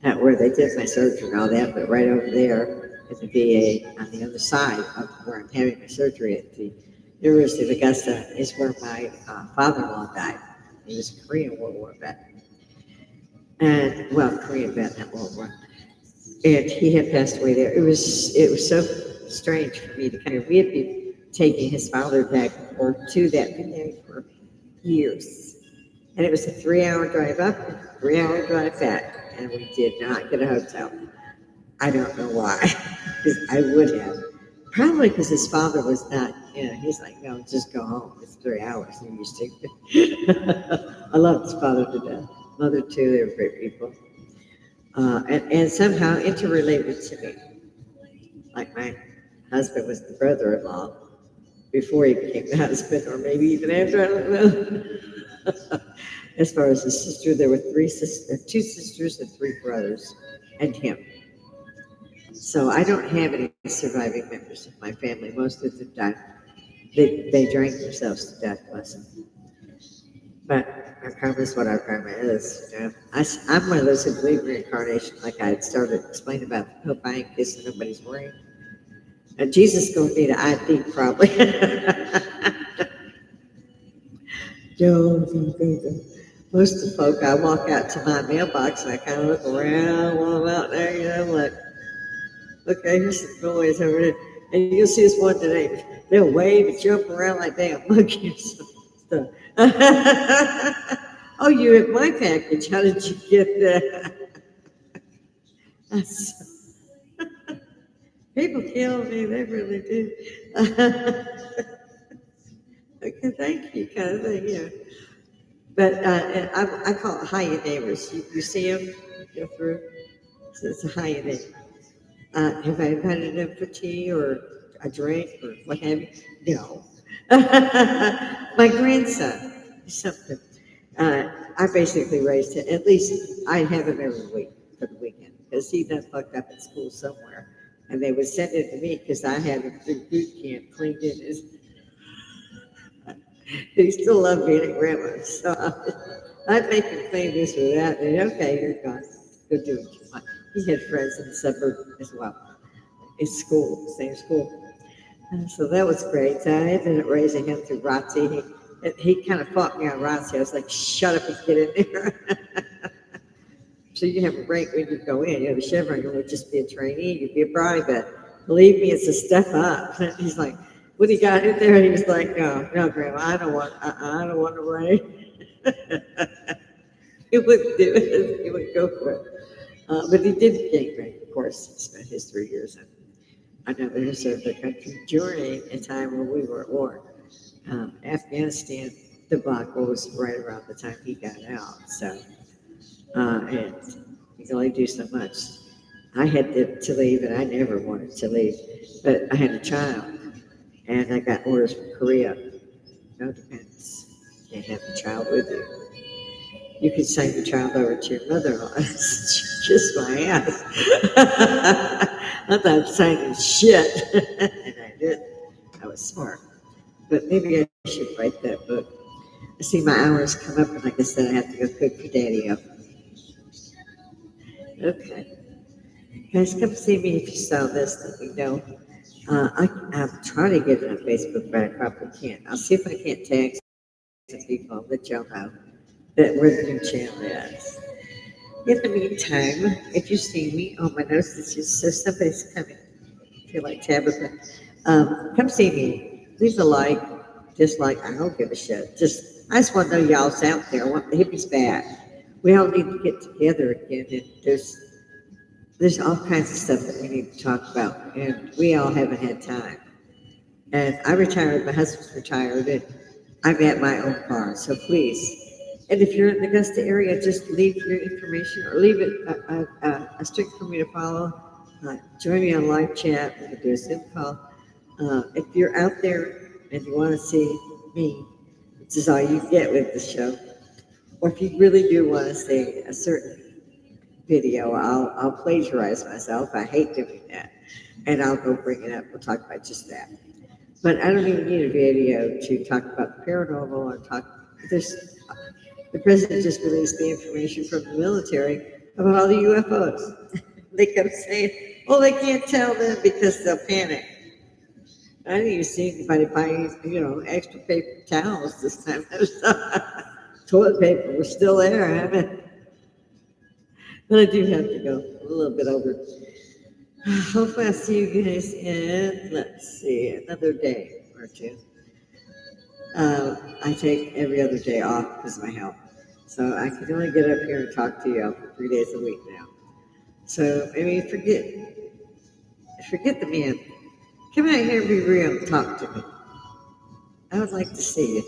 [SPEAKER 1] Where they did my surgery and all that, but right over there at the VA on the other side of where I'm having my surgery at the University of Augusta is where my father-in-law died. He was a Korean World War vet. And, Korean vet, not World War. And he had passed away there. It was so strange for me to we had been taking his father back to that VA for years. And it was a 3-hour drive up, 3-hour drive back. And we did not get a hotel. I don't know why, because I would have. Probably because his father was not, he's like, no, just go home. It's 3 hours. He used to. I loved his father to death. Mother, too, they were great people. And somehow interrelated to me. Like my husband was the brother-in-law before he became the husband, or maybe even after, I don't know. As far as his sister, there were 2 sisters and 3 brothers, and him. So I don't have any surviving members of my family. Most of them died. They drank themselves to death, bless them. But our karma is what our karma is. I'm one of those who believe in reincarnation, like I had started explaining about the hope I ain't kissing nobody's ring. And Jesus is going to need an ID probably. Most of the folk, I walk out to my mailbox and I kind of look around while I'm out there, I'm like, okay, here's some noise over there. And you'll see this one today. They'll wave and jump around like damn monkeys and stuff. Oh, you have my package. How did you get that? People kill me, they really do. Okay, thank you, kind of thing, But I call it hiya neighbors. You see them go through, so it's a hiya neighbor. Have I invited them for tea or a drink or what have you? No. My grandson, something. I basically raised him. At least I have him every week for the weekend because he done fucked up at school somewhere, and they would send it to me because I had him through boot camp cleaned in his. He still loved being a grandma, so I'd make him clean this or that. And okay, you're gone. Go do what you want. He had friends in the suburb as well. In school, same school. So that was great. So I ended up raising him through ROTC. He kind of fought me on ROTC. I was like, shut up and get in there. So you have a rank when you go in. The Chevron, you would just be a trainee. You'd be a private. Believe me, it's a step up. He's like, when he got in there, he was like, no, Grandma, I don't want to rank. He wouldn't do it. He wouldn't go for it. But he did gain rank, of course. He spent his 3 years in another served the country during a time when we were at war. Afghanistan debacle was right around the time he got out. So, and you can only do so much. I had to leave, and I never wanted to leave, but I had a child, and I got orders from Korea. No dependence. You can't have the child with you. You could sign the child over to your mother-in-law. Kiss my ass. I thought signing shit, and I did. I was smart, but maybe I should write that book. I see my hours come up, and like I said, I have to go cook for Daddy. Okay, guys, come see me if you saw this. Let me know. I'm trying to get it on Facebook, but I probably can't. I'll see if I can't tag some people. I'll let y'all know that where the new channel is. In the meantime, if you see me, oh, my nose is just so somebody's coming. I feel like Tabitha. Come see me. Leave a like, dislike. I don't give a shit. I just want to know y'all's out there. I want the hippies back. We all need to get together again. And there's all kinds of stuff that we need to talk about, and we all haven't had time. And I retired. My husband's retired, and I'm at my own car. So please. And if you're in the Augusta area, just leave your information or leave it a string for me to follow. Join me on live chat. We can do a Zoom call. If you're out there and you want to see me, which is all you get with the show, or if you really do want to see a certain video, I'll plagiarize myself. I hate doing that, and I'll go bring it up. We'll talk about just that. But I don't even need a video to talk about the paranormal or talk. There's the president just released the information from the military about all the UFOs. They kept saying, "Oh, they can't tell them because they'll panic." I didn't even see anybody buying, extra paper towels this time. Toilet paper was still there. I mean, but I do have to go a little bit over. Hopefully, I'll see you guys in, let's see, another day or two. I take every other day off because of my health. So I can only get up here and talk to you for 3 days a week now. So maybe forget the man. Come out here and be real and talk to me. I would like to see you.